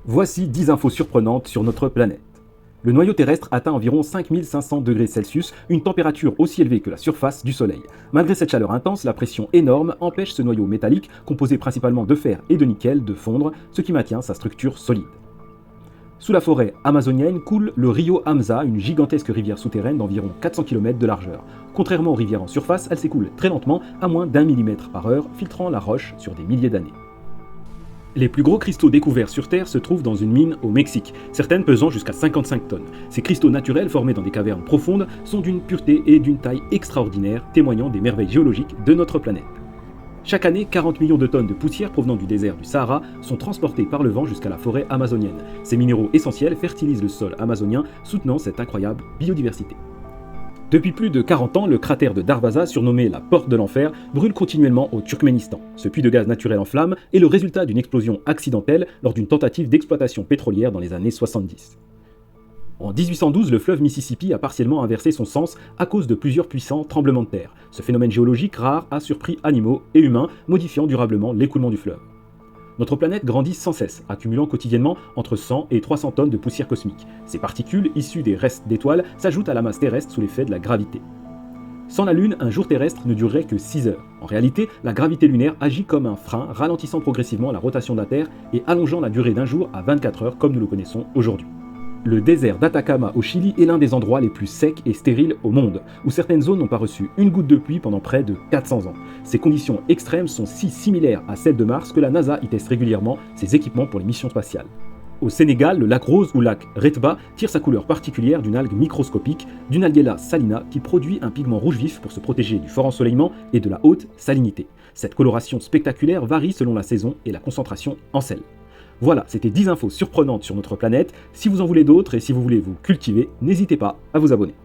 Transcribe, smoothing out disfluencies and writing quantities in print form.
Voici 10 infos surprenantes sur notre planète. Le noyau terrestre atteint environ 5500 degrés Celsius, une température aussi élevée que la surface du Soleil. Malgré cette chaleur intense, la pression énorme empêche ce noyau métallique, composé principalement de fer et de nickel, de fondre, ce qui maintient sa structure solide. Sous la forêt amazonienne coule le Rio Hamza, une gigantesque rivière souterraine d'environ 400 km de largeur. Contrairement aux rivières en surface, elle s'écoule très lentement, à moins d'1 mm par heure, filtrant la roche sur des milliers d'années. Les plus gros cristaux découverts sur Terre se trouvent dans une mine au Mexique, certaines pesant jusqu'à 55 tonnes. Ces cristaux naturels formés dans des cavernes profondes sont d'une pureté et d'une taille extraordinaires, témoignant des merveilles géologiques de notre planète. Chaque année, 40 millions de tonnes de poussière provenant du désert du Sahara sont transportées par le vent jusqu'à la forêt amazonienne. Ces minéraux essentiels fertilisent le sol amazonien, soutenant cette incroyable biodiversité. Depuis plus de 40 ans, le cratère de Darvaza, surnommé la Porte de l'Enfer, brûle continuellement au Turkménistan. Ce puits de gaz naturel en flammes est le résultat d'une explosion accidentelle lors d'une tentative d'exploitation pétrolière dans les années 70. En 1812, le fleuve Mississippi a partiellement inversé son sens à cause de plusieurs puissants tremblements de terre. Ce phénomène géologique rare a surpris animaux et humains, modifiant durablement l'écoulement du fleuve. Notre planète grandit sans cesse, accumulant quotidiennement entre 100 et 300 tonnes de poussière cosmique. Ces particules, issues des restes d'étoiles, s'ajoutent à la masse terrestre sous l'effet de la gravité. Sans la Lune, un jour terrestre ne durerait que 6 heures. En réalité, la gravité lunaire agit comme un frein, ralentissant progressivement la rotation de la Terre et allongeant la durée d'un jour à 24 heures comme nous le connaissons aujourd'hui. Le désert d'Atacama au Chili est l'un des endroits les plus secs et stériles au monde, où certaines zones n'ont pas reçu une goutte de pluie pendant près de 400 ans. Ces conditions extrêmes sont si similaires à celles de Mars que la NASA y teste régulièrement ses équipements pour les missions spatiales. Au Sénégal, le lac Rose ou lac Retba tire sa couleur particulière d'une algue microscopique, d'une Algella salina qui produit un pigment rouge vif pour se protéger du fort ensoleillement et de la haute salinité. Cette coloration spectaculaire varie selon la saison et la concentration en sel. Voilà, c'était 10 infos surprenantes sur notre planète. Si vous en voulez d'autres et si vous voulez vous cultiver, n'hésitez pas à vous abonner.